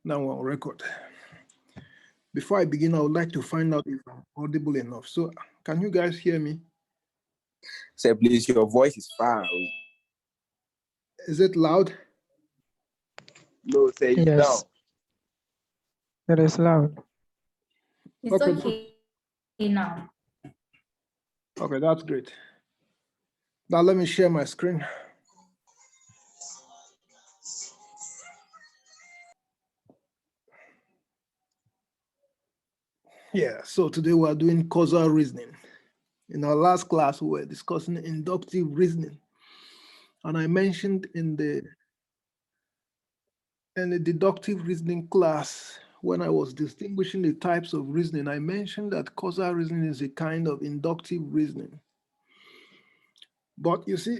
Now we're on record. Before I begin, I would like to find out if I'm audible enough. So, can you guys hear me? Say, please, your voice is far away. Is it loud? No, say it's down. Yes, it is loud. It's okay now. Okay, that's great. Now let me share my screen. Yeah, so today we are doing causal reasoning. In our last class, we were discussing inductive reasoning. And I mentioned in the deductive reasoning class, when I was distinguishing the types of reasoning, I mentioned that causal reasoning is a kind of inductive reasoning. But you see,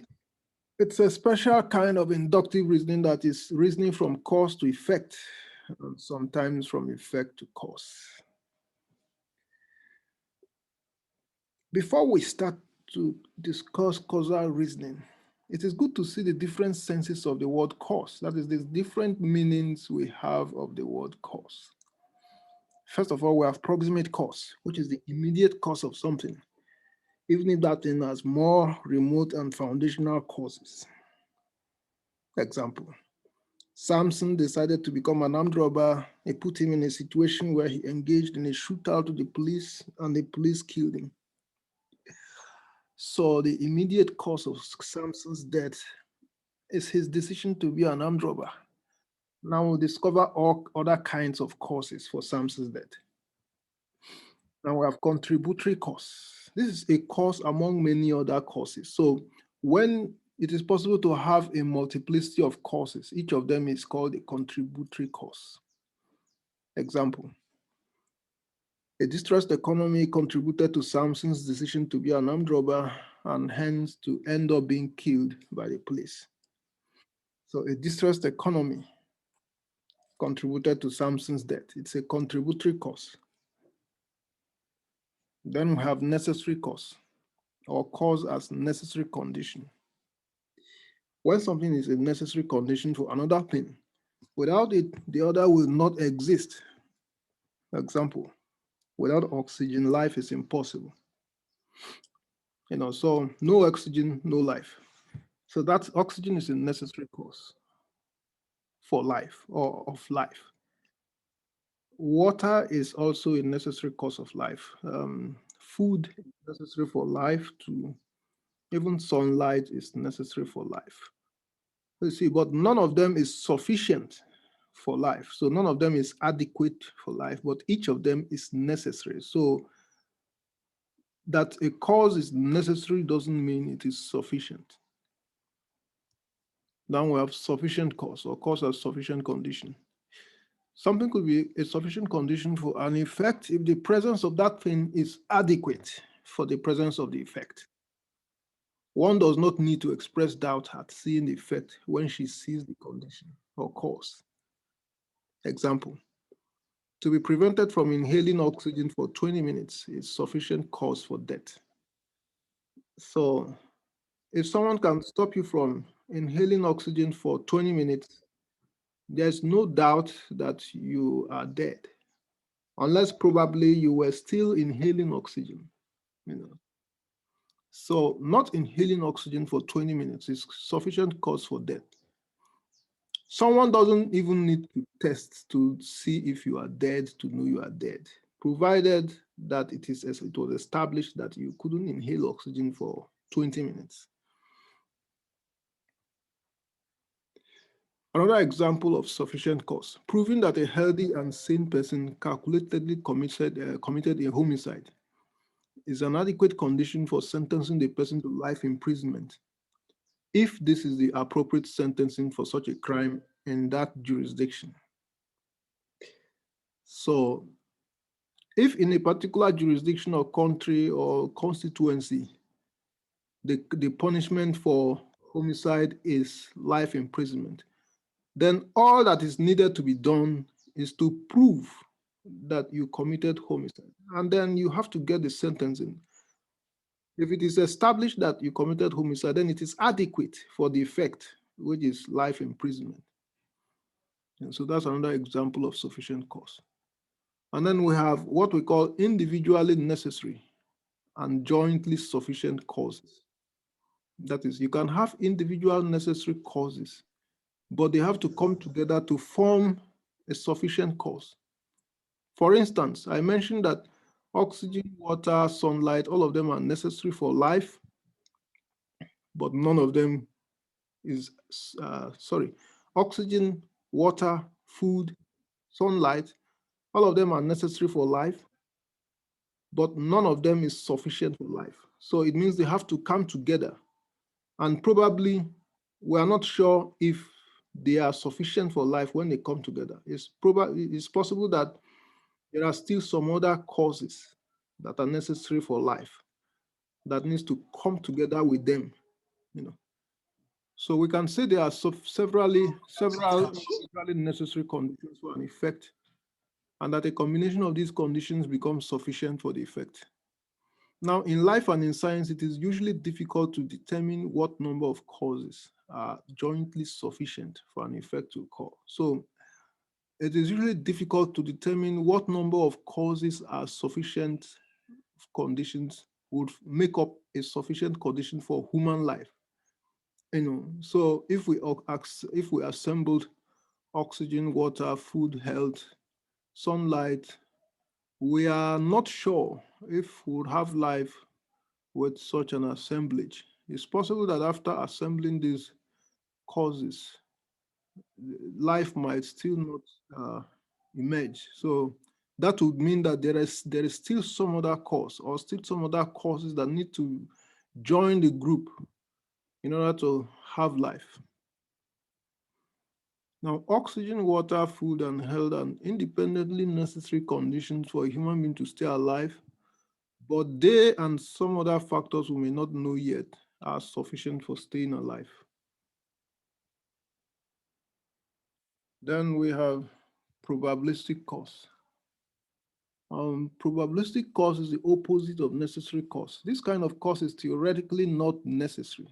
it's a special kind of inductive reasoning that is reasoning from cause to effect, and sometimes from effect to cause. Before we start to discuss causal reasoning, it is good to see the different senses of the word cause. That is, the different meanings we have of the word cause. First of all, we have proximate cause, which is the immediate cause of something, even if that thing has more remote and foundational causes. Example, Samson decided to become an armed robber. It put him in a situation where he engaged in a shootout to the police, and the police killed him. So the immediate cause of Samson's death is his decision to be an armed robber. Now we'll discover all other kinds of causes for Samson's death. Now we have contributory cause. This is a cause among many other causes. So when it is possible to have a multiplicity of causes, each of them is called a contributory cause. Example, a distressed economy contributed to Samson's decision to be an armed robber and hence to end up being killed by the police. So a distressed economy contributed to Samson's death. It's a contributory cause. Then we have necessary cause, or cause as necessary condition. When something is a necessary condition for another thing, without it, the other will not exist. For example, without oxygen, life is impossible. So no oxygen, no life. So that oxygen is a necessary cause for life or of life. Water is also a necessary cause of life. Food is necessary for life too. Even sunlight is necessary for life. You see, but none of them is sufficient for life. So none of them is adequate for life, but each of them is necessary. So that a cause is necessary doesn't mean it is sufficient. Then we have sufficient cause, or cause as sufficient condition. Something could be a sufficient condition for an effect if the presence of that thing is adequate for the presence of the effect. One does not need to express doubt at seeing the effect when she sees the condition or cause. Example, to be prevented from inhaling oxygen for 20 minutes is sufficient cause for death. So if someone can stop you from inhaling oxygen for 20 minutes, there's no doubt that you are dead, unless probably you were still inhaling oxygen. So not inhaling oxygen for 20 minutes is sufficient cause for death. Someone doesn't even need to test to see if you are dead to know you are dead, provided that it was established that you couldn't inhale oxygen for 20 minutes. Another example of sufficient cause, proving that a healthy and sane person calculatedly committed a homicide is an adequate condition for sentencing the person to life imprisonment, if this is the appropriate sentencing for such a crime in that jurisdiction. So if in a particular jurisdiction or country or constituency, the punishment for homicide is life imprisonment, then all that is needed to be done is to prove that you committed homicide. And then you have to get the sentencing. If it is established that you committed homicide, then it is adequate for the effect, which is life imprisonment. And so that's another example of sufficient cause. And then we have what we call individually necessary and jointly sufficient causes. That is, you can have individual necessary causes, but they have to come together to form a sufficient cause. For instance, I mentioned that oxygen, water, sunlight, all of them are necessary for life, but none of them is, oxygen, water, food, sunlight, all of them are necessary for life, but none of them is sufficient for life. So it means they have to come together. And probably we are not sure if they are sufficient for life when they come together. It's possible that there are still some other causes that are necessary for life that needs to come together with them, So we can say there are several necessary conditions for an effect, and that a combination of these conditions becomes sufficient for the effect. Now, in life and in science, it is usually difficult to determine what number of causes are jointly sufficient for an effect to occur. So it is usually difficult to determine what number of causes are sufficient conditions would make up a sufficient condition for human life. So if we assembled oxygen, water, food, health, sunlight, we are not sure if we would have life with such an assemblage. It's possible that after assembling these causes, life might still not emerge. So that would mean that there is still some other cause or still some other causes that need to join the group in order to have life. Now, oxygen, water, food, and health are independently necessary conditions for a human being to stay alive, but they and some other factors we may not know yet are sufficient for staying alive. Then we have probabilistic cause. Probabilistic cause is the opposite of necessary cause. This kind of cause is theoretically not necessary,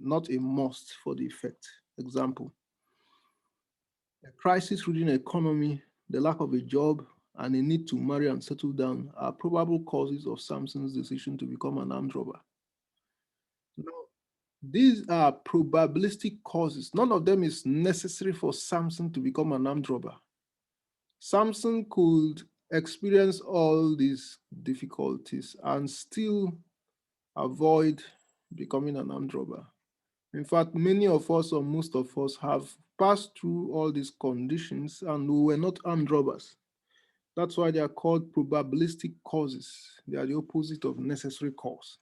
not a must for the effect. Example, a crisis within an economy, the lack of a job, and a need to marry and settle down are probable causes of Samson's decision to become an armed robber. Now, these are probabilistic causes. None of them is necessary for Samson to become an armed robber. Samson could experience all these difficulties and still avoid becoming an armed robber. In fact, many of us or most of us have passed through all these conditions and we were not armed robbers. That's why they are called probabilistic causes. They are the opposite of necessary cause.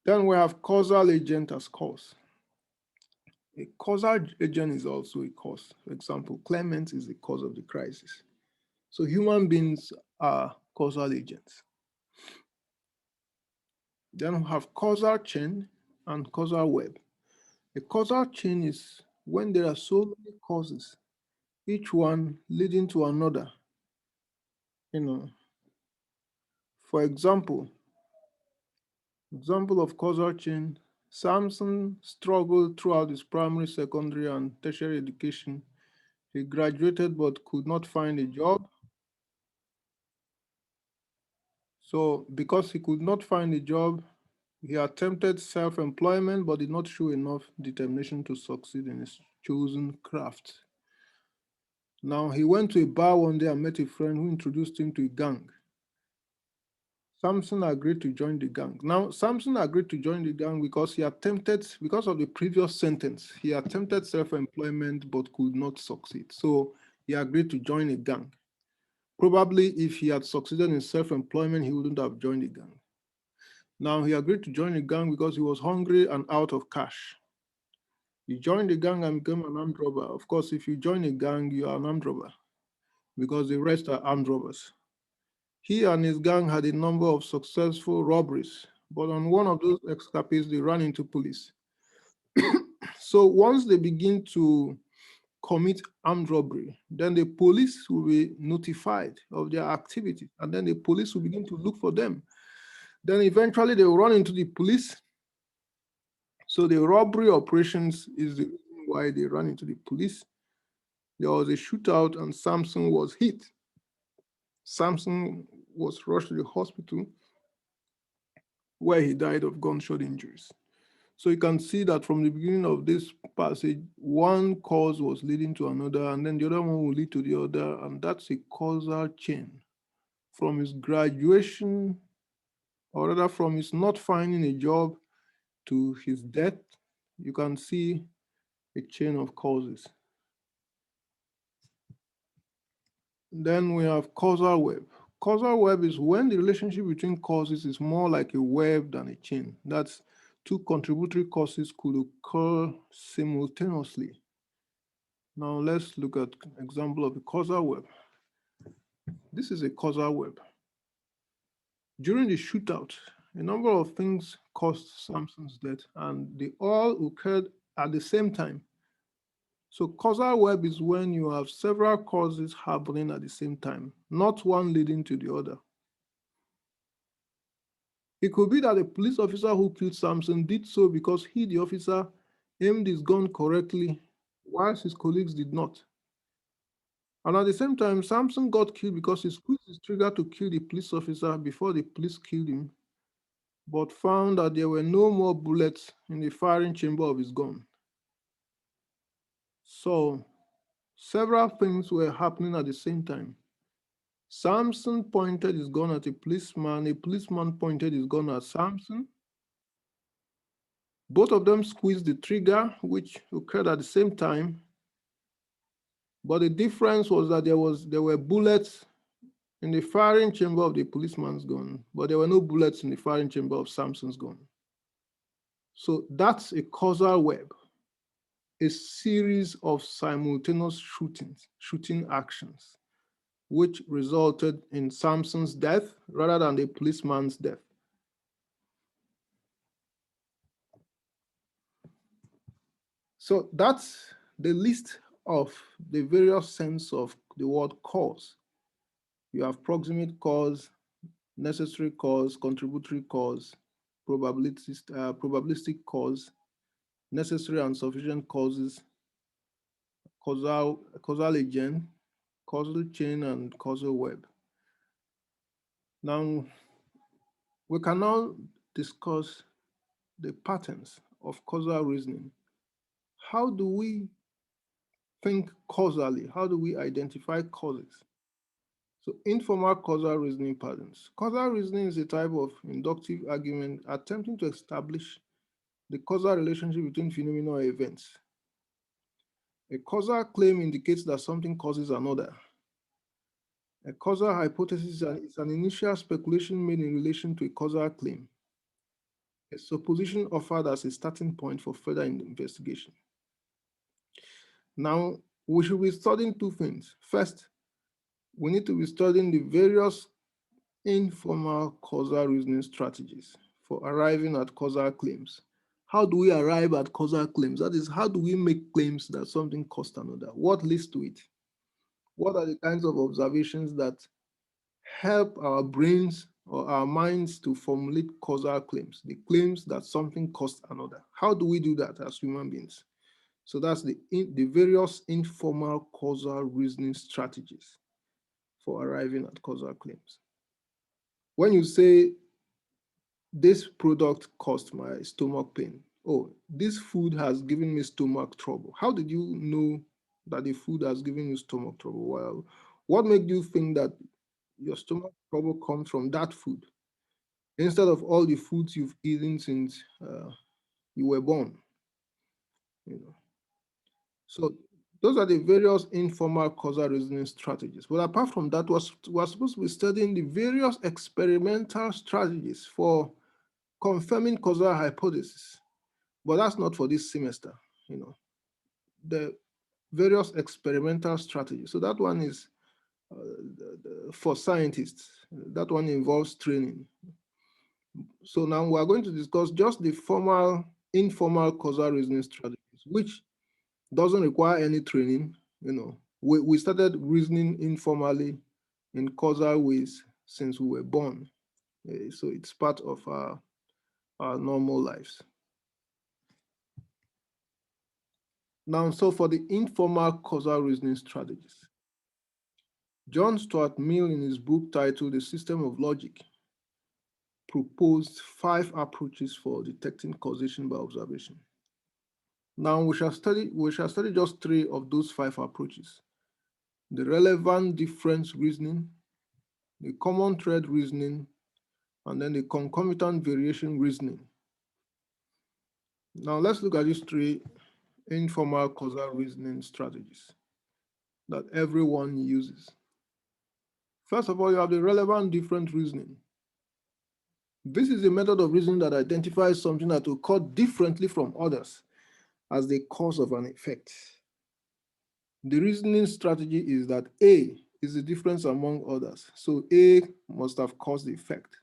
Then we have causal agent as cause. A causal agent is also a cause. For example, Clement is the cause of the crisis. So human beings are causal agents. Then we have causal chain and causal web. A causal chain is when there are so many causes, each one leading to another. For example of causal chain, Samson struggled throughout his primary, secondary, and tertiary education. He graduated but could not find a job. So because he could not find a job, he attempted self-employment but did not show enough determination to succeed in his chosen craft. Now, he went to a bar one day and met a friend who introduced him to a gang. Samson agreed to join the gang. Now, Samson agreed to join the gang because because of the previous sentence, he attempted self-employment but could not succeed. So he agreed to join a gang. Probably if he had succeeded in self-employment, he wouldn't have joined the gang. Now, he agreed to join the gang because he was hungry and out of cash. He joined the gang and became an armed robber. Of course, if you join a gang, you are an armed robber because the rest are armed robbers. He and his gang had a number of successful robberies, but on one of those escapades, they ran into police. So once they begin to commit armed robbery, then the police will be notified of their activity, and then the police will begin to look for them. Then eventually they will run into the police. So the robbery operations is the reason why they run into the police. There was a shootout and Samson was hit. Samson was rushed to the hospital where he died of gunshot injuries. So you can see that from the beginning of this passage, one cause was leading to another, and then the other one will lead to the other, and that's a causal chain. From his graduation, or rather from his not finding a job to his death, you can see a chain of causes. Then we have causal web. Causal web is when the relationship between causes is more like a web than a chain. That's two contributory causes could occur simultaneously. Now let's look at an example of a causal web. This is a causal web. During the shootout, a number of things caused Samson's death, and they all occurred at the same time. So causal web is when you have several causes happening at the same time, not one leading to the other. It could be that a police officer who killed Samson did so because he, the officer, aimed his gun correctly, whilst his colleagues did not. And at the same time, Samson got killed because he squeezed his trigger to kill the police officer before the police killed him, but found that there were no more bullets in the firing chamber of his gun. So several things were happening at the same time. Samson pointed his gun at a policeman pointed his gun at Samson. Both of them squeezed the trigger, which occurred at the same time. But the difference was that there were bullets in the firing chamber of the policeman's gun, but there were no bullets in the firing chamber of Samson's gun. So that's a causal web, a series of simultaneous shooting actions, which resulted in Samson's death rather than the policeman's death. So that's the list of the various sense of the word cause. You have proximate cause, necessary cause, contributory cause, probabilistic cause, necessary and sufficient causes, causal agent, causal chain, and causal web. Now, we can now discuss the patterns of causal reasoning. How do we think causally? How do we identify causes? So informal causal reasoning patterns. Causal reasoning is a type of inductive argument attempting to establish the causal relationship between phenomena or events. A causal claim indicates that something causes another. A causal hypothesis is an initial speculation made in relation to a causal claim. A supposition offered as a starting point for further investigation. Now, we should be studying two things. First, we need to be studying the various informal causal reasoning strategies for arriving at causal claims. How do we arrive at causal claims? That is, how do we make claims that something caused another? What leads to it? What are the kinds of observations that help our brains or our minds to formulate causal claims, the claims that something caused another? How do we do that as human beings? So that's the various informal causal reasoning strategies for arriving at causal claims. When you say, this product caused my stomach pain, oh, this food has given me stomach trouble. How did you know that the food has given you stomach trouble? Well, what made you think that your stomach trouble comes from that food instead of all the foods you've eaten since you were born? You know. So those are the various informal causal reasoning strategies. But apart from that, we're supposed to be studying the various experimental strategies for confirming causal hypothesis. But that's not for this semester, you know. The various experimental strategies. So that one is for scientists. That one involves training. So now we're going to discuss just the formal, informal causal reasoning strategies, which doesn't require any training. You know, we started reasoning informally in causal ways since we were born. So it's part of our normal lives. Now, so for the informal causal reasoning strategies, John Stuart Mill, in his book titled The System of Logic, proposed 5 approaches for detecting causation by observation. Now we shall study just 3 of those 5 approaches: the relevant difference reasoning, the common thread reasoning, and then the concomitant variation reasoning. Now let's look at these 3 informal causal reasoning strategies that everyone uses. First of all, you have the relevant difference reasoning. This is a method of reasoning that identifies something that occurred differently from others as the cause of an effect. The reasoning strategy is that A is the difference among others. So A must have caused the effect,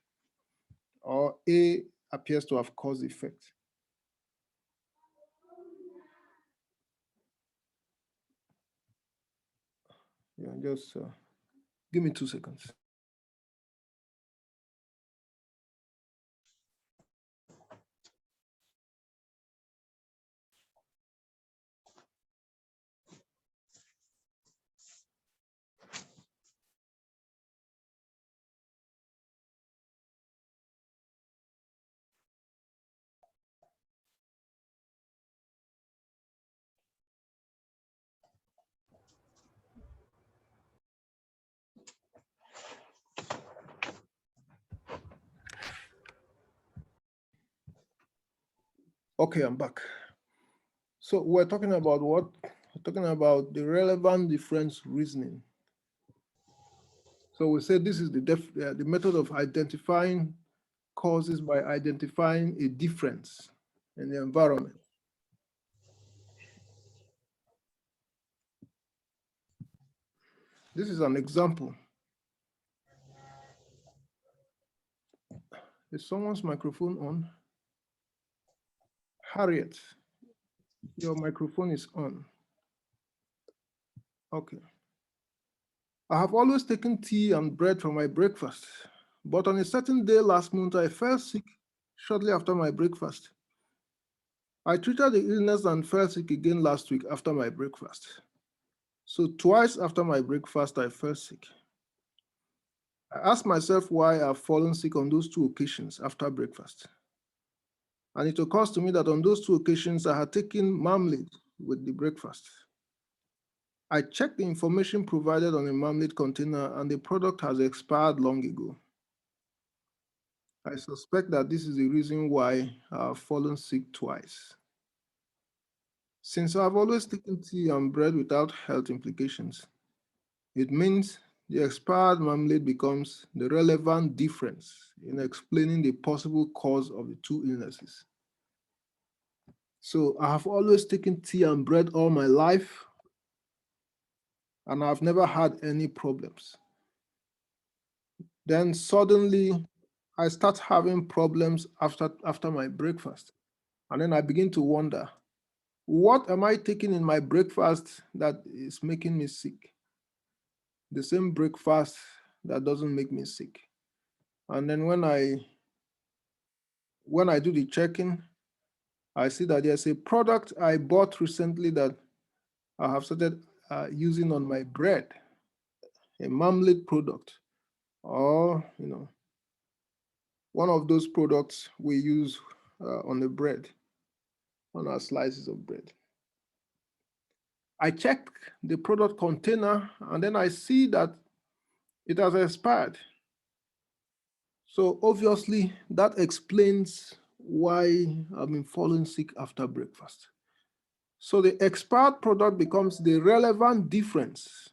or A appears to have caused the effect. Yeah, just give me 2 seconds. Okay, I'm back. So we're talking about what? We're talking about the relevant difference reasoning. So we said this is the method of identifying causes by identifying a difference in the environment. This is an example. Is someone's microphone on? Harriet, your microphone is on. Okay. I have always taken tea and bread for my breakfast, but on a certain day last month, I fell sick shortly after my breakfast. I treated the illness and fell sick again last week after my breakfast. So twice after my breakfast, I fell sick. I asked myself why I've fallen sick on those 2 occasions after breakfast. And it occurs to me that on those 2 occasions, I had taken marmalade with the breakfast. I checked the information provided on the marmalade container and the product has expired long ago. I suspect that this is the reason why I have fallen sick twice. Since I've always taken tea and bread without health implications, it means the expired marmalade becomes the relevant difference in explaining the possible cause of the 2 illnesses. So I have always taken tea and bread all my life, and I've never had any problems. Then suddenly I start having problems after my breakfast. And then I begin to wonder, what am I taking in my breakfast that is making me sick? The same breakfast that doesn't make me sick. And then when I do the checking, I see that there's a product I bought recently that I have started using on my bread, a marmalade product, or one of those products we use on the bread, on our slices of bread. I check the product container and then I see that it has expired. So obviously that explains why I've been falling sick after breakfast. So the expired product becomes the relevant difference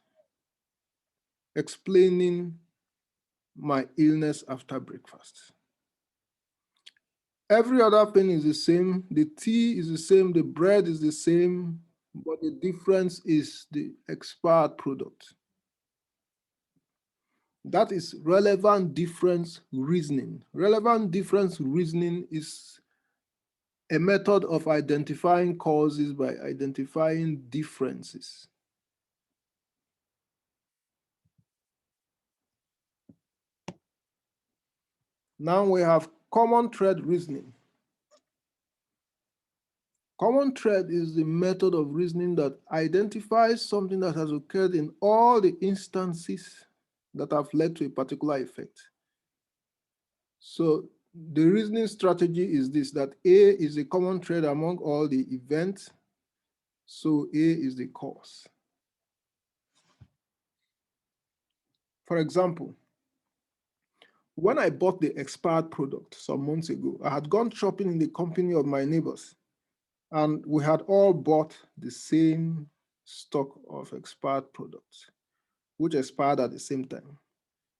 explaining my illness after breakfast. Every other thing is the same. The tea is the same. The bread is the same, but the difference is the expired product. That is relevant difference reasoning. Relevant difference reasoning is a method of identifying causes by identifying differences. Now we have common thread reasoning. Common thread is the method of reasoning that identifies something that has occurred in all the instances that have led to a particular effect. So the reasoning strategy is this, that A is a common thread among all the events, so A is the cause. For example, when I bought the expired product some months ago, I had gone shopping in the company of my neighbors, and we had all bought the same stock of expired products, which expired at the same time.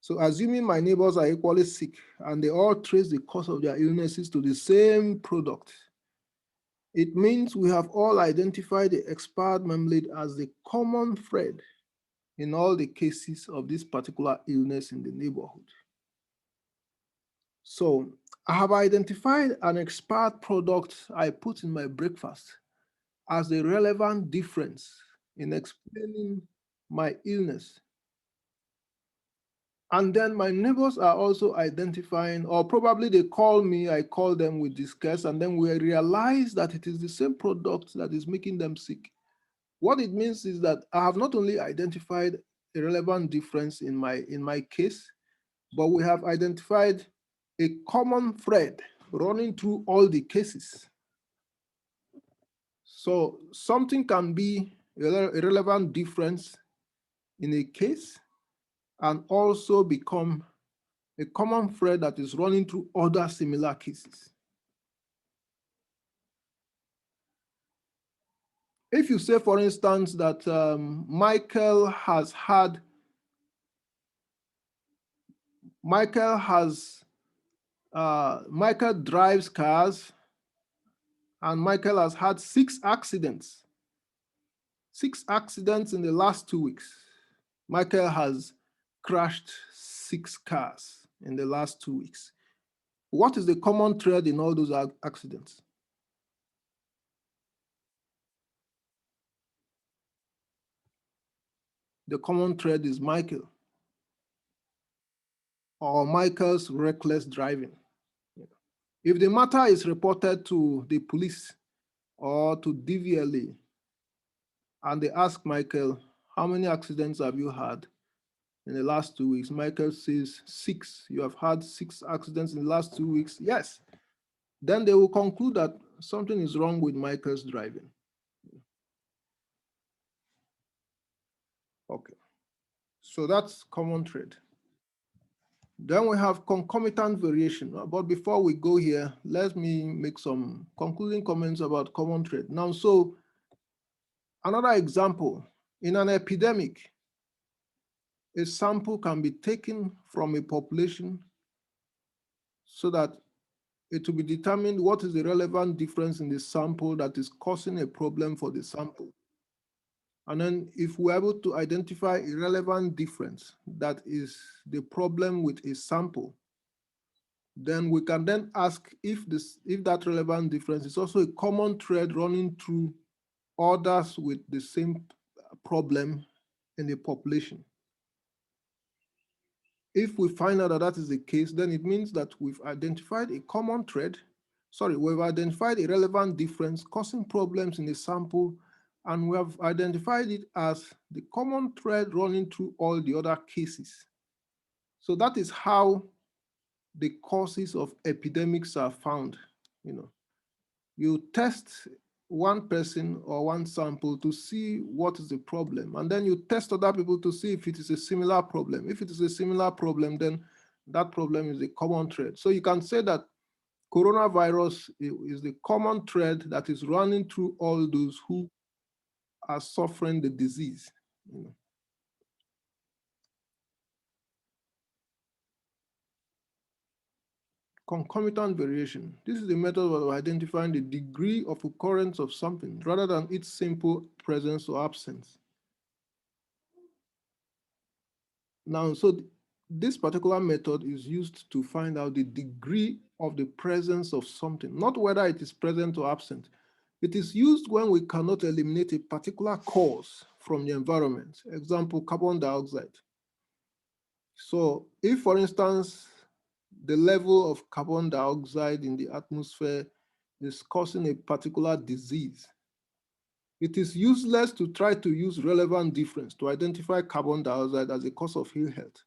So assuming my neighbors are equally sick and they all trace the cause of their illnesses to the same product, it means we have all identified the expired marmalade as the common thread in all the cases of this particular illness in the neighborhood. So I have identified an expired product I put in my breakfast as the relevant difference in explaining my illness. And then my neighbors are also identifying, or probably they call me, I call them, we discuss, and then we realize that it is the same product that is making them sick. What it means is that I have not only identified a relevant difference in my case, but we have identified a common thread running through all the cases. So something can be a relevant difference in a case and also become a common thread that is running through other similar cases. If you say, for instance, that Michael drives cars and Michael has had 6 accidents. 6 accidents in the last 2 weeks. Michael has crashed 6 cars in the last 2 weeks. What is the common thread in all those accidents? The common thread is Michael, or Michael's reckless driving. If the matter is reported to the police or to DVLA, and they ask Michael, how many accidents have you had in the last 2 weeks? Michael says 6. You have had 6 accidents in the last 2 weeks? Yes. Then they will conclude that something is wrong with Michael's driving. Okay. So that's common thread. Then we have concomitant variation. But before we go here, let me make some concluding comments about common thread. Now, so another example, in an epidemic, a sample can be taken from a population so that it will be determined what is the relevant difference in the sample that is causing a problem for the sample. And then if we're able to identify a relevant difference that is the problem with a sample, then we can then ask if that relevant difference is also a common thread running through others with the same problem in the population. If we find out that that is the case, then it means that we've identified a common thread. We've identified a relevant difference causing problems in the sample, and we have identified it as the common thread running through all the other cases. So that is how the causes of epidemics are found. You test one person or one sample to see what is the problem, and then you test other people to see if it is a similar problem. If it is a similar problem, then that problem is a common thread. So you can say that coronavirus is the common thread that is running through all those who are suffering the disease. Concomitant variation. This is the method of identifying the degree of occurrence of something rather than its simple presence or absence. Now, so this particular method is used to find out the degree of the presence of something, not whether it is present or absent. It is used when we cannot eliminate a particular cause from the environment. Example, carbon dioxide. So if, for instance, the level of carbon dioxide in the atmosphere is causing a particular disease, it is useless to try to use relevant difference to identify carbon dioxide as a cause of ill health.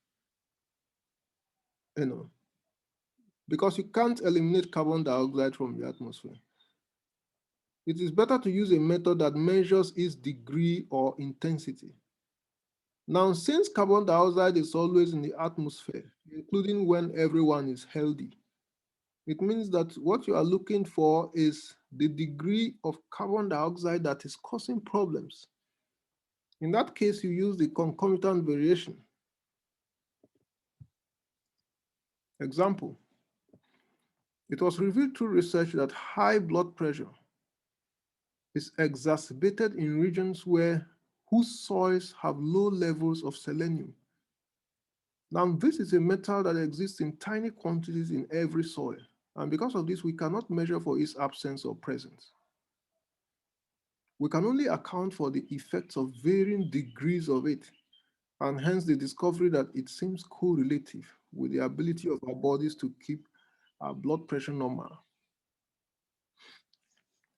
Because you can't eliminate carbon dioxide from the atmosphere. It is better to use a method that measures its degree or intensity. Now, since carbon dioxide is always in the atmosphere, including when everyone is healthy, it means that what you are looking for is the degree of carbon dioxide that is causing problems. In that case, you use the concomitant variation. Example, it was revealed through research that high blood pressure is exacerbated in regions whose soils have low levels of selenium. Now, this is a metal that exists in tiny quantities in every soil. And because of this, we cannot measure for its absence or presence. We can only account for the effects of varying degrees of it, and hence the discovery that it seems correlative with the ability of our bodies to keep our blood pressure normal.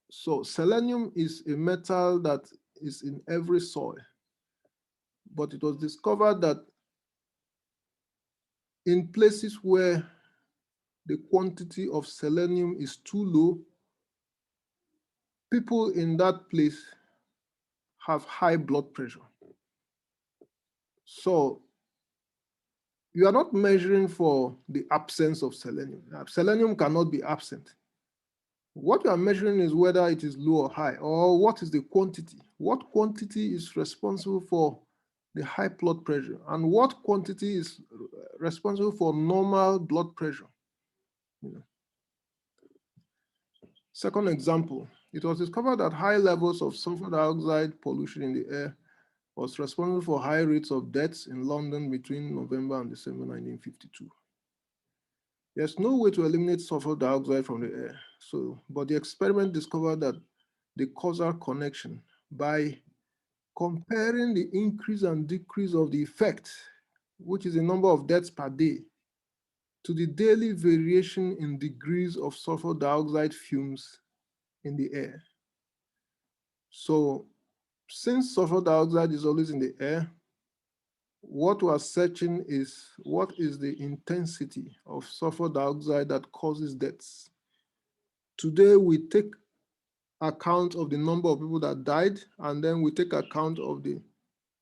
So selenium is a metal that is in every soil, but it was discovered that in places where the quantity of selenium is too low, people in that place have high blood pressure. So you are not measuring for the absence of selenium. Selenium cannot be absent. What you are measuring is whether it is low or high, or what is the quantity. What quantity is responsible for the high blood pressure, and what quantity is responsible for normal blood pressure. Second example, it was discovered that high levels of sulfur dioxide pollution in the air was responsible for high rates of deaths in London between November and December 1952. There's no way to eliminate sulfur dioxide from the air. But the experiment discovered that the causal connection by comparing the increase and decrease of the effect, which is the number of deaths per day, to the daily variation in degrees of sulfur dioxide fumes in the air. So since sulfur dioxide is always in the air, what we are searching is what is the intensity of sulfur dioxide that causes deaths. Today, we take account of the number of people that died, and then we take account of the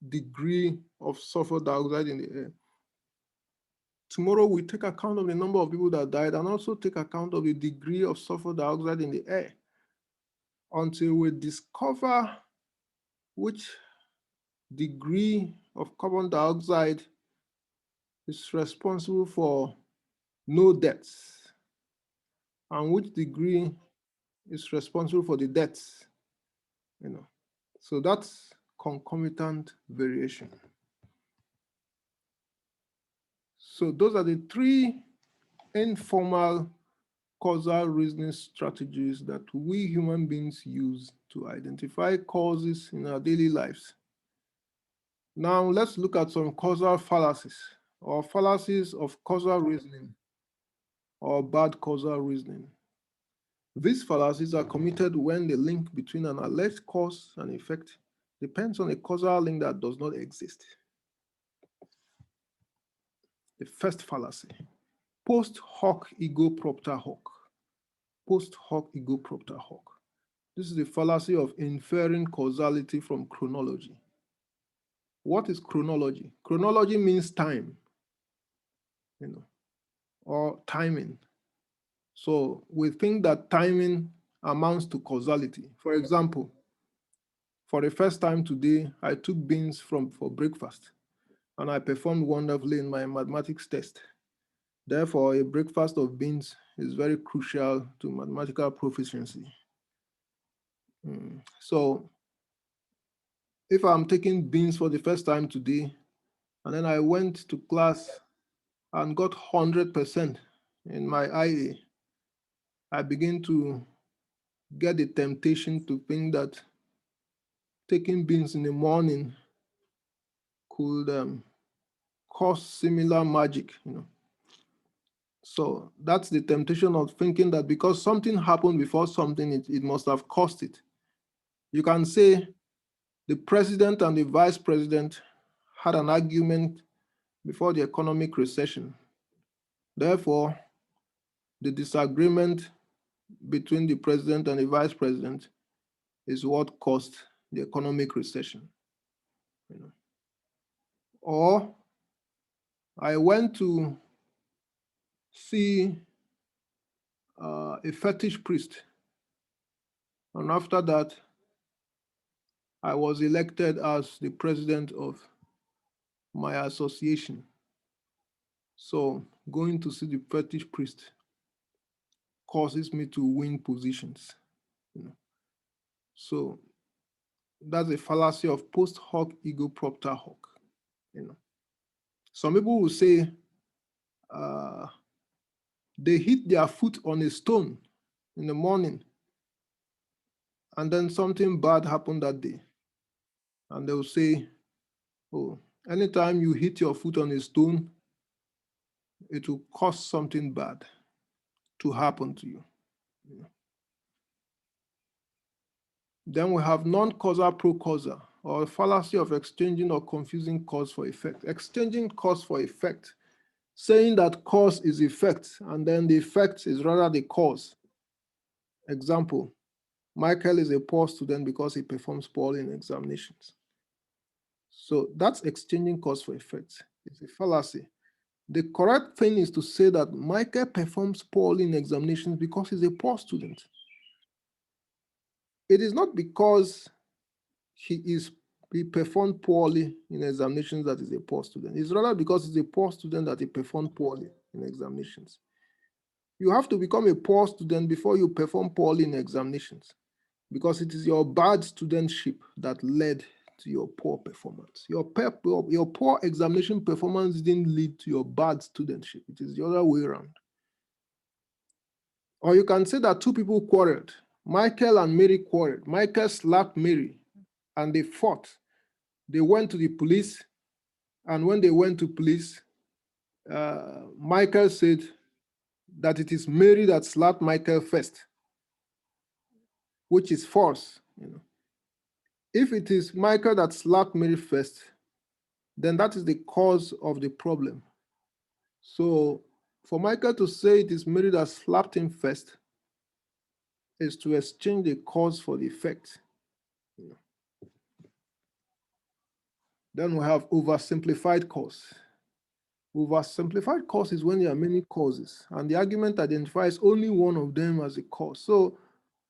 degree of sulfur dioxide in the air. Tomorrow, we take account of the number of people that died and also take account of the degree of sulfur dioxide in the air until we discover which degree of carbon dioxide is responsible for no deaths and which degree is responsible for the deaths. So that's concomitant variation. So those are the three informal causal reasoning strategies that we human beings use to identify causes in our daily lives. Now let's look at some causal fallacies or fallacies of causal reasoning or bad causal reasoning. These fallacies are committed when the link between an alleged cause and effect depends on a causal link that does not exist. The first fallacy, post hoc ego propter hoc. Post hoc ego propter hoc. This is the fallacy of inferring causality from chronology. What is chronology? Chronology means time, or timing. So we think that timing amounts to causality. For example, for the first time today, I took beans for breakfast, and I performed wonderfully in my mathematics test. Therefore, a breakfast of beans is very crucial to mathematical proficiency. So if I'm taking beans for the first time today, and then I went to class and got 100% in my IA, I begin to get the temptation to think that taking beans in the morning could cause similar magic. So that's the temptation of thinking that because something happened before something, it must have caused it. You can say the president and the vice president had an argument before the economic recession. Therefore, the disagreement between the president and the vice president is what caused the economic recession. Or I went to see a fetish priest, and after that, I was elected as the president of my association. So going to see the fetish priest causes me to win positions. So that's a fallacy of post hoc ego propter hoc. Some people will say they hit their foot on a stone in the morning, and then something bad happened that day. And they'll say, oh, anytime you hit your foot on a stone, it will cause something bad to happen to you. Then we have non-causal pro-causal, or fallacy of exchanging or confusing cause for effect. Exchanging cause for effect, saying that cause is effect, and then the effect is rather the cause. Example, Michael is a poor student because he performs poorly in examinations. So that's exchanging cause for effect. It's a fallacy. The correct thing is to say that Michael performs poorly in examinations because he's a poor student. It is not because he performed poorly in examinations that he's a poor student. It's rather because he's a poor student that he performed poorly in examinations. You have to become a poor student before you perform poorly in examinations, because it is your bad studentship that led to your poor performance. Your poor examination performance didn't lead to your bad studentship. It is the other way around. Or you can say that two people quarreled. Michael and Mary quarreled. Michael slapped Mary and they fought. They went to the police, and when they went to police, Michael said that it is Mary that slapped Michael first, which is false. If it is Michael that slapped Mary first, then that is the cause of the problem. So for Michael to say it is Mary that slapped him first is to exchange the cause for the effect. Then we have oversimplified cause. Oversimplified cause is when there are many causes, and the argument identifies only one of them as a cause. So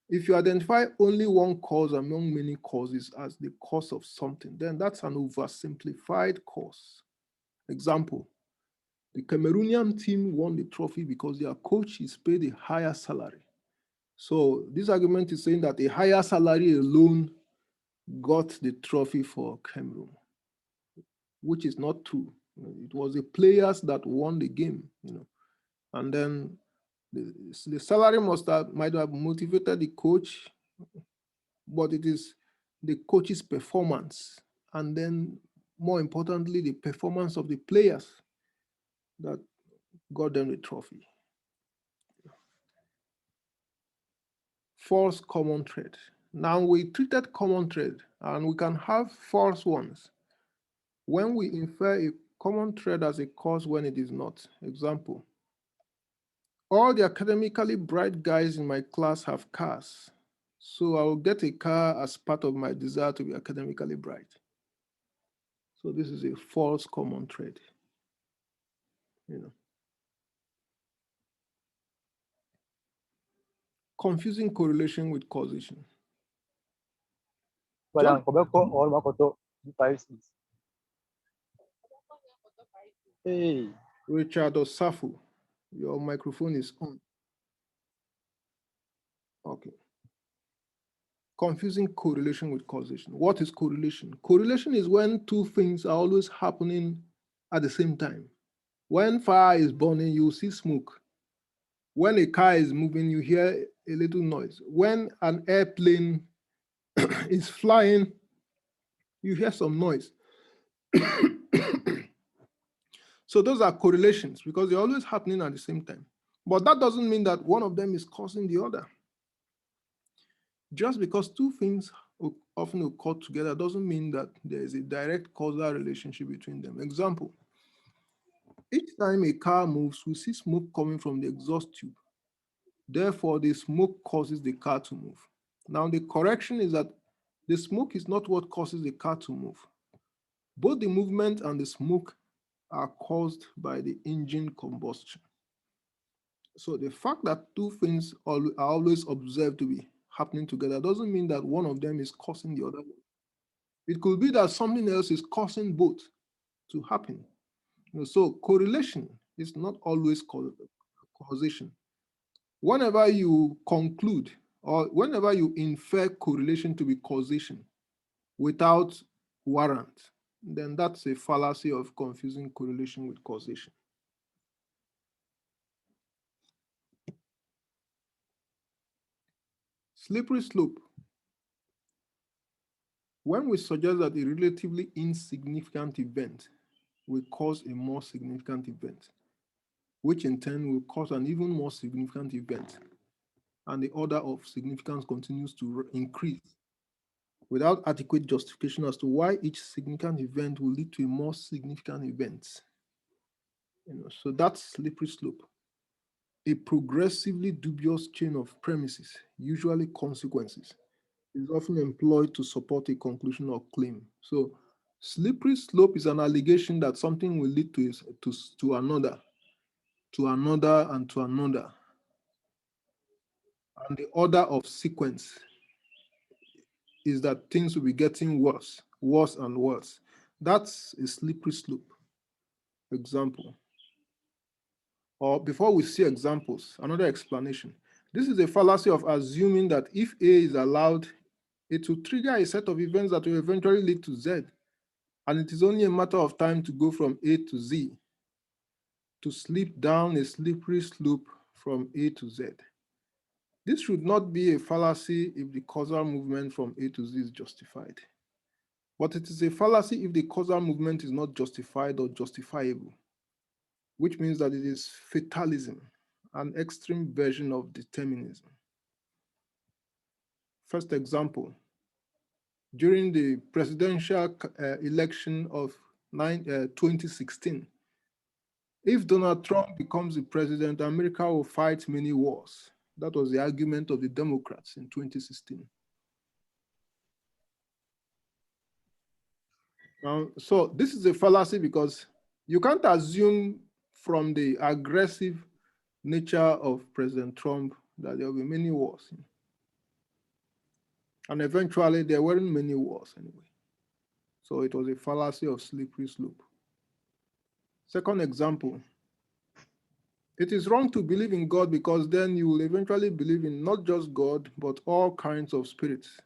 if you identify only one cause among many causes as the cause of something, then that's an oversimplified cause. Example, the Cameroonian team won the trophy because their coach is paid a higher salary. So this argument is saying that a higher salary alone got the trophy for Cameroon, which is not true. It was the players that won the game, and then the salary might have motivated the coach, but it is the coach's performance, and then more importantly, the performance of the players that got them the trophy. False common thread. Now we treated common thread, and we can have false ones when we infer a common thread as a cause when it is not. Example, all the academically bright guys in my class have cars, so I will get a car as part of my desire to be academically bright. So this is a false common thread. Confusing correlation with causation. Walang kobeko or makoto di fallacies. Hey, Richard Osafu, your microphone is on. Okay. Confusing correlation with causation. What is correlation? Correlation is when two things are always happening at the same time. When fire is burning, you see smoke. When a car is moving, you hear a little noise. When an airplane is flying, you hear some noise. So those are correlations because they're always happening at the same time. But that doesn't mean that one of them is causing the other. Just because two things often occur together doesn't mean that there is a direct causal relationship between them. Example, each time a car moves, we see smoke coming from the exhaust tube. Therefore, the smoke causes the car to move. Now, the correction is that the smoke is not what causes the car to move. Both the movement and the smoke are caused by the engine combustion. So the fact that two things are always observed to be happening together doesn't mean that one of them is causing the other. It could be that something else is causing both to happen. So correlation is not always causation. Whenever you conclude or whenever you infer correlation to be causation without warrant, then that's a fallacy of confusing correlation with causation. Slippery slope. When we suggest that a relatively insignificant event will cause a more significant event, which in turn will cause an even more significant event, and the order of significance continues to increase without adequate justification as to why each significant event will lead to a more significant event. So that's slippery slope. A progressively dubious chain of premises, usually consequences, is often employed to support a conclusion or claim. So slippery slope is an allegation that something will lead to another, and to another. And the order of sequence is that things will be getting worse, worse and worse. That's a slippery slope. Example. Or before we see examples, another explanation. This is a fallacy of assuming that if A is allowed, it will trigger a set of events that will eventually lead to Z. And it is only a matter of time to go from A to Z, to slip down a slippery slope from A to Z. This should not be a fallacy if the causal movement from A to Z is justified. But it is a fallacy if the causal movement is not justified or justifiable, which means that it is fatalism, an extreme version of determinism. First example, during the presidential election of 2016, if Donald Trump becomes the president, America will fight many wars. That was the argument of the Democrats in 2016. So this is a fallacy because you can't assume from the aggressive nature of President Trump that there will be many wars. And eventually there weren't many wars anyway. So it was a fallacy of slippery slope. Second example, it is wrong to believe in God because then you will eventually believe in not just God, but all kinds of spirits.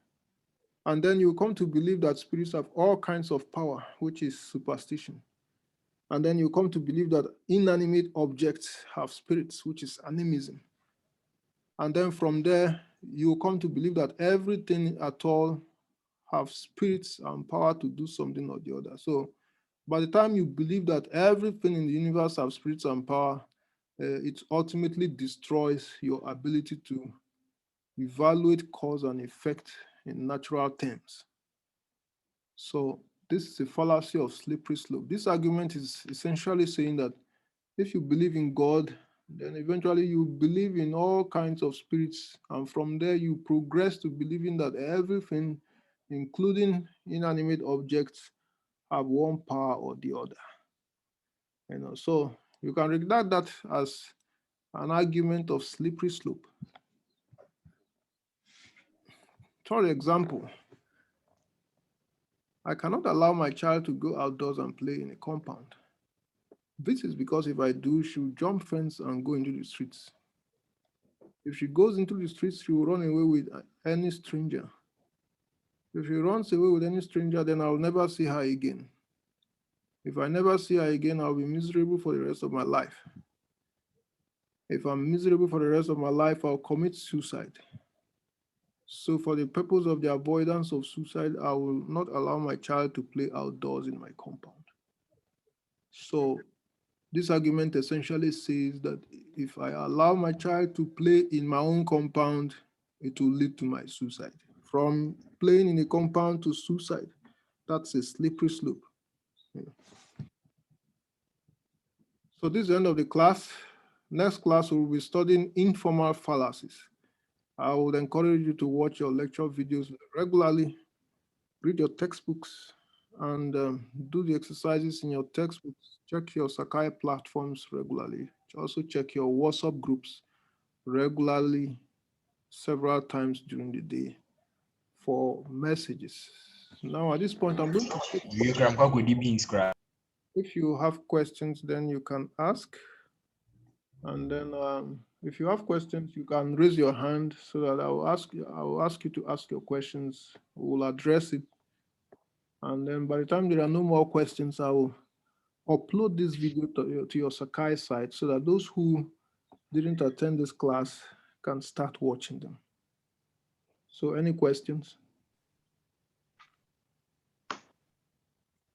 And then you come to believe that spirits have all kinds of power, which is superstition. And then you come to believe that inanimate objects have spirits, which is animism. And then from there, you come to believe that everything at all have spirits and power to do something or the other. So by the time you believe that everything in the universe have spirits and power, it ultimately destroys your ability to evaluate cause and effect in natural terms. So this is a fallacy of slippery slope. This argument is essentially saying that if you believe in God, then eventually you believe in all kinds of spirits, and from there you progress to believing that everything, including inanimate objects, have one power or the other. So you can regard that as an argument of slippery slope. For example, I cannot allow my child to go outdoors and play in a compound. This is because if I do, she will jump fence and go into the streets. If she goes into the streets, she will run away with any stranger. If she runs away with any stranger, then I'll never see her again. If I never see her again, I'll be miserable for the rest of my life. If I'm miserable for the rest of my life, I'll commit suicide. So for the purpose of the avoidance of suicide, I will not allow my child to play outdoors in my compound. So This argument essentially says that if I allow my child to play in my own compound, it will lead to my suicide. From playing in a compound to suicide, that's a slippery slope. So this is the end of the class. Next class, we'll be studying informal fallacies. I would encourage you to watch your lecture videos regularly, read your textbooks, and do the exercises in your textbooks. Check your Sakai platforms regularly. Also check your WhatsApp groups regularly, several times during the day for messages. Now at this point, I'm going to take, if you have questions, then you can ask. And then if you have questions, you can raise your hand so that I will ask you to ask your questions. We'll address it. And then by the time there are no more questions, I will upload this video to your Sakai site so that those who didn't attend this class can start watching them. So any questions?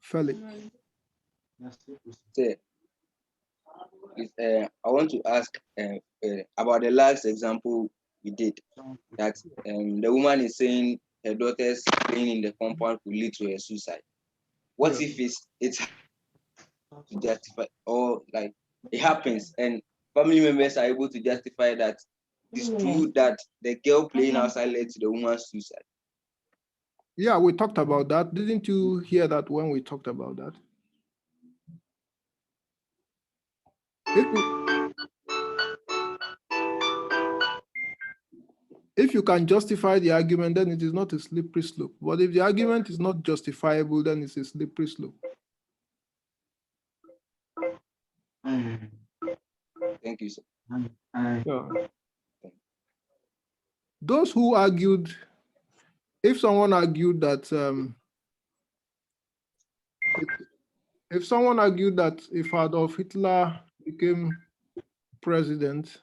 Felix. I want to ask about the last example we did, that the woman is saying her daughter's playing in the compound could lead to her suicide. What if it's to justify, or like it happens and family members are able to justify that it's true that the girl playing outside led to the woman's suicide? Yeah, we talked about that. Didn't you hear that when we talked about that? If you can justify the argument, then it is not a slippery slope. But if the argument is not justifiable, then it's a slippery slope. Thank you, sir. Yeah. Those who argued, if someone argued that if Adolf Hitler became president,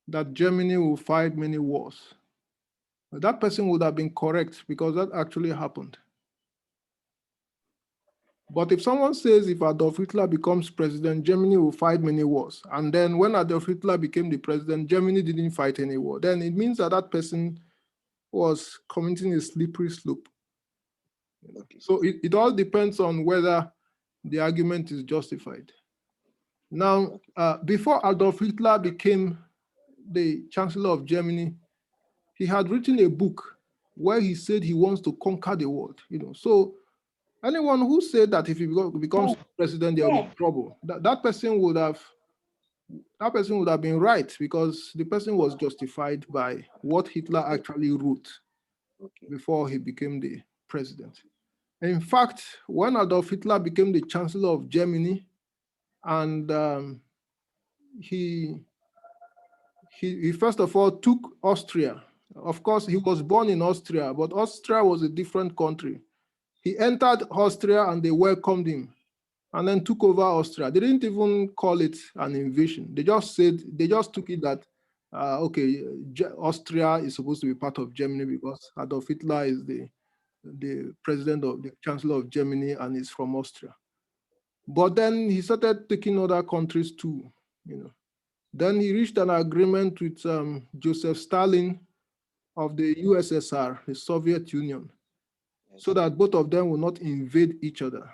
that Germany will fight many wars, that person would have been correct because that actually happened. But if someone says if Adolf Hitler becomes president, Germany will fight many wars, and then when Adolf Hitler became the president, Germany didn't fight any war, then it means that that person was committing a slippery slope. So it all depends on whether the argument is justified. Now, before Adolf Hitler became the Chancellor of Germany, he had written a book where he said he wants to conquer the world. So anyone who said that if he becomes president, there will be trouble, that person would have been right, because the person was justified by what Hitler actually wrote before he became the president. In fact, when Adolf Hitler became the Chancellor of Germany, and he first of all took Austria. Of course, he was born in Austria, but Austria was a different country. He entered Austria and they welcomed him, and then took over Austria. They didn't even call it an invasion. They just took it that, okay, Austria is supposed to be part of Germany because Adolf Hitler is the president of the Chancellor of Germany and is from Austria. But then he started taking other countries too, Then he reached an agreement with Joseph Stalin of the USSR, the Soviet Union, so that both of them will not invade each other.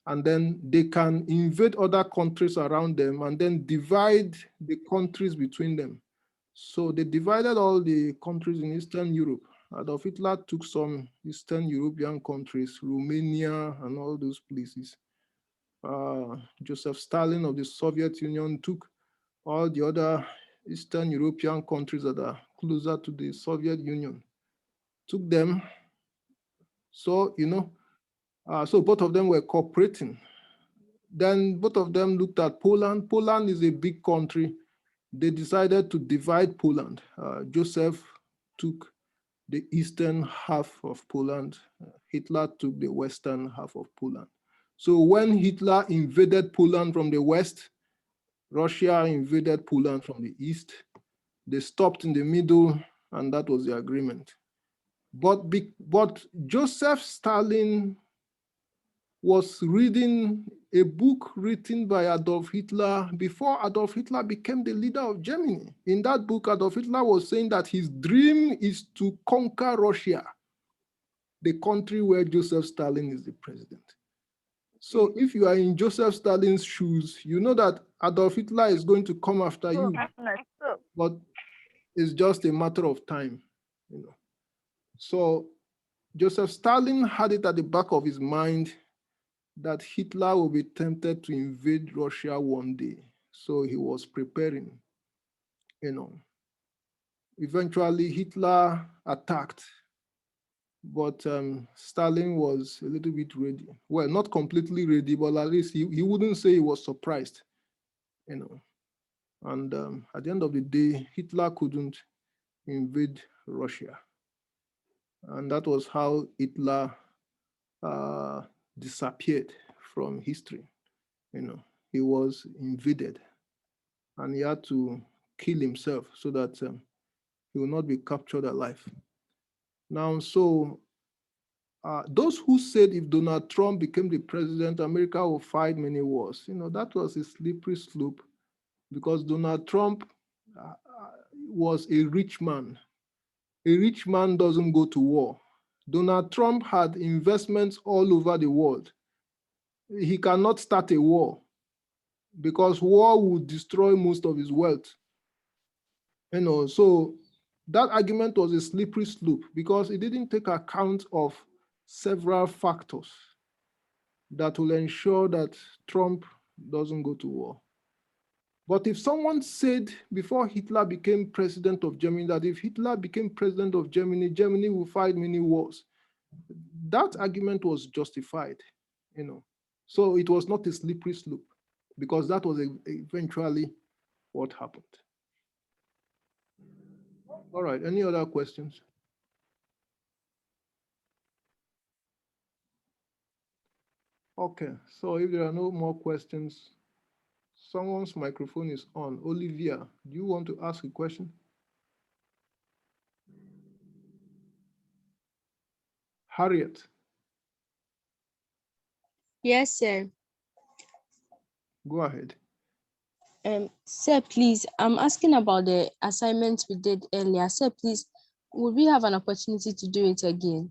And then they can invade other countries around them and then divide the countries between them. So they divided all the countries in Eastern Europe. Adolf Hitler took some Eastern European countries, Romania and all those places. Joseph Stalin of the Soviet Union took all the other Eastern European countries that are closer to the Soviet Union, took them. So, so both of them were cooperating. Then both of them looked at Poland. Poland is a big country. They decided to divide Poland. Joseph took the eastern half of Poland. Hitler took the western half of Poland. So when Hitler invaded Poland from the west, Russia invaded Poland from the east. They stopped in the middle, and that was the agreement. But Joseph Stalin was reading a book written by Adolf Hitler before Adolf Hitler became the leader of Germany. In that book, Adolf Hitler was saying that his dream is to conquer Russia, the country where Joseph Stalin is the president. So if you are in Joseph Stalin's shoes, you know that Adolf Hitler is going to come after you, but it's just a matter of time, you know. So Joseph Stalin had it at the back of his mind that Hitler will be tempted to invade Russia one day. So he was preparing, you know. Eventually Hitler attacked, but Stalin was a little bit ready. Well, not completely ready, but at least he wouldn't say he was surprised, you know. And at the end of the day, Hitler couldn't invade Russia. And that was how Hitler disappeared from history. You know, he was invaded and he had to kill himself so that he will not be captured alive. Now, so those who said if Donald Trump became the president, America will fight many wars, you know, that was a slippery slope because Donald Trump was a rich man. A rich man doesn't go to war. Donald Trump had investments all over the world. He cannot start a war because war would destroy most of his wealth. You know, so that argument was a slippery slope because it didn't take account of several factors that will ensure that Trump doesn't go to war. But if someone said before Hitler became president of Germany that if Hitler became president of Germany, Germany will fight many wars, that argument was justified, you know. So it was not a slippery slope because that was eventually what happened. All right, any other questions? Okay, so if there are no more questions, someone's microphone is on. Olivia, do you want to ask a question? Harriet. Yes, sir. Go ahead. Sir, please, I'm asking about the assignment we did earlier. Sir, please, would we have an opportunity to do it again?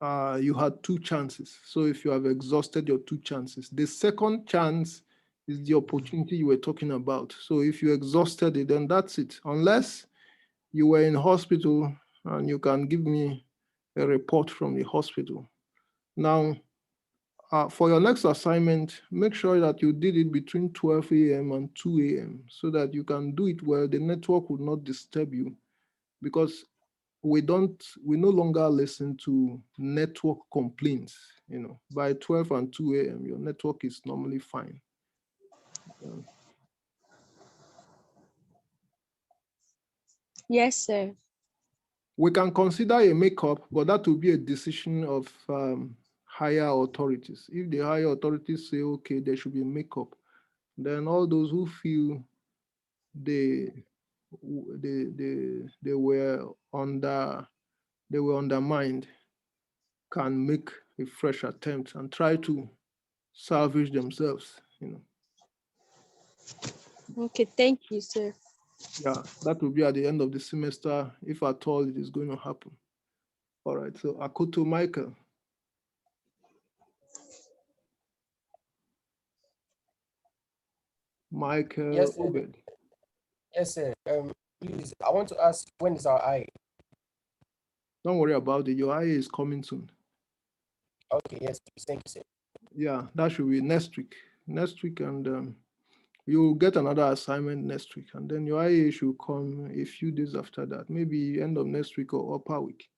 You had 2 chances. So if you have exhausted your 2 chances, the second chance is the opportunity you were talking about. So if you exhausted it, then that's it. Unless you were in hospital and you can give me a report from the hospital. Now, for your next assignment, make sure that you did it between 12 a.m. and 2 a.m. so that you can do it where the network will not disturb you, because we no longer listen to network complaints. You know, by 12 and 2 a.m., your network is normally fine. Yes, sir. We can consider a makeup, but that will be a decision of higher authorities. If the higher authorities say, okay, there should be a makeup, then all those who feel they were undermined can make a fresh attempt and try to salvage themselves, you know. Okay, thank you, sir. Yeah, that will be at the end of the semester, if at all it is going to happen. All right, so Akoto Michael. Michael Yes, sir. Obed. Yes, sir. Please, I want to ask, when is our IA? Don't worry about it. Your IA is coming soon. Okay, yes, please. Thank you, sir. Yeah, that should be next week. Next week, and you'll get another assignment next week, and then your IA should come a few days after that, maybe end of next week or upper week.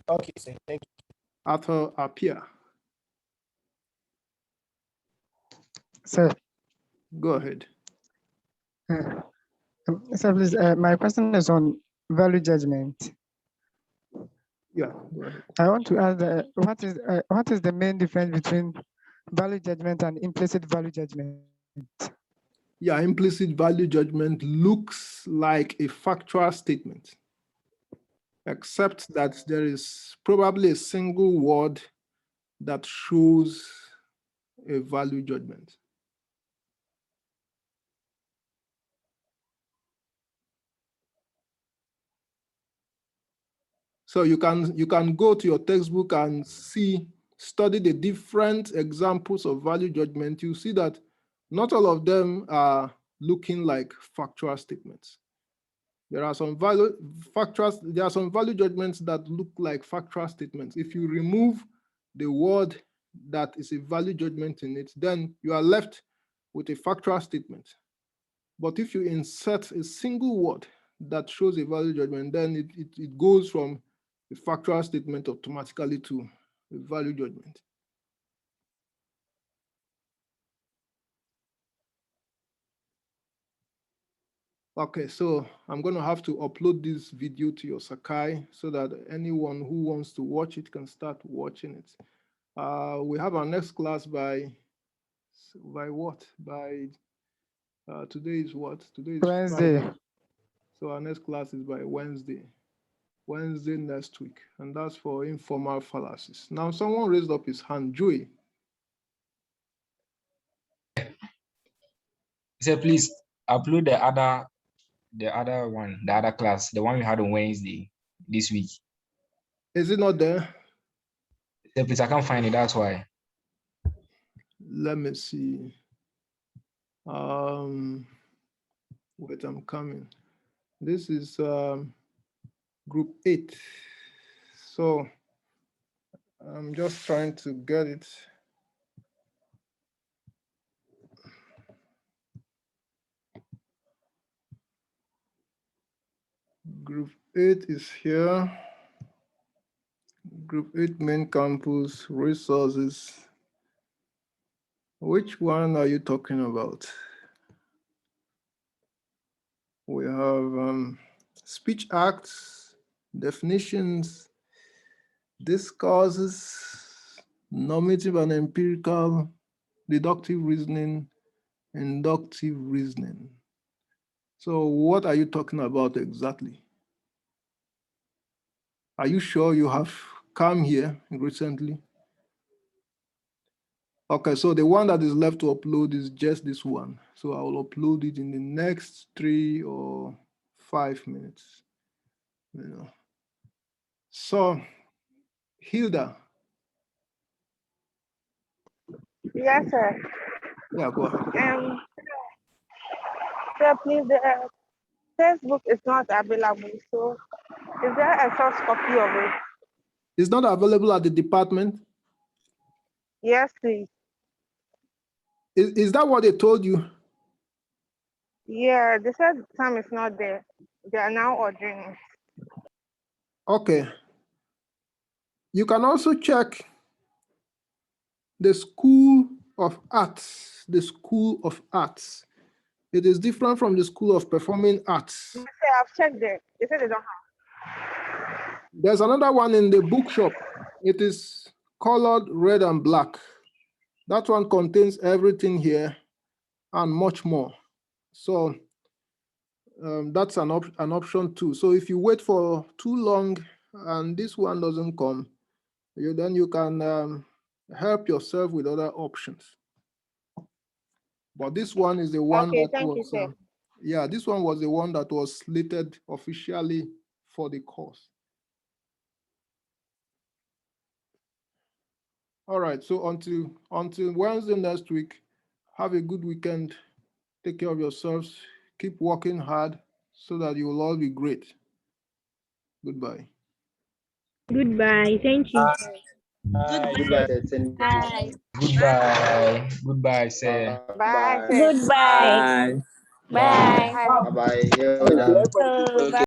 Okay, sir. Thank you. Arthur Apia. Sir, Go ahead. sir, please, my question is on value judgment. Yeah, go ahead. I want to ask what is the main difference between value judgment and implicit value judgment? Yeah, implicit value judgment looks like a factual statement. except that there is probably a single word that shows a value judgment. So you can go to your textbook and study the different examples of value judgment. You see that not all of them are looking like factual statements. There are some value judgments that look like factual statements. If you remove the word that is a value judgment in it, then you are left with a factual statement. But if you insert a single word that shows a value judgment, then it goes from a factual statement automatically to a value judgment. Okay, so I'm going to have to upload this video to your Sakai so that anyone who wants to watch it can start watching it. We have our next class by what? Today is what? Today is Wednesday. Friday. So our next class is by Wednesday next week, and that's for informal fallacies. Now, someone raised up his hand, Joey. So please upload the other class, the one we had on Wednesday this week. Is it not there? So please, I can't find it. That's why. Let me see. Wait, I'm coming. This is group 8. So I'm just trying to get it. Group 8 is here. Group 8 main campus resources. Which one are you talking about? We have speech acts, definitions, discourses, normative and empirical, deductive reasoning, inductive reasoning. So what are you talking about exactly? Are you sure you have come here recently? Okay, so the one that is left to upload is just this one. So I will upload it in the next 3 or 5 minutes. So, Hilda. Yes, sir. Yeah, go ahead. Sir, please, the textbook is not available. So, is there a source copy of it? It's not available at the department? Yes, please. Is that what they told you? Yeah, they said Sam is not there. They are now ordering it. Okay. You can also check the School of Arts. The School of Arts. It is different from the School of Performing Arts. Yes, sir, I've checked there. They said they don't have. There's another one in the bookshop. It is colored red and black. That one contains everything here and much more. So that's an option too. So if you wait for too long and this one doesn't come, then you can help yourself with other options. But this one is the one Okay, that thank was, you, sir. yeah, this one was the one that was slated officially for the course. All right, so until Wednesday next week, have a good weekend. Take care of yourselves. Keep working hard so that you will all be great. Goodbye. Goodbye. Thank you. Goodbye. Bye. Goodbye. Goodbye, sir. Bye, sir. Goodbye. Bye. Bye. Bye. Bye. Bye. Okay.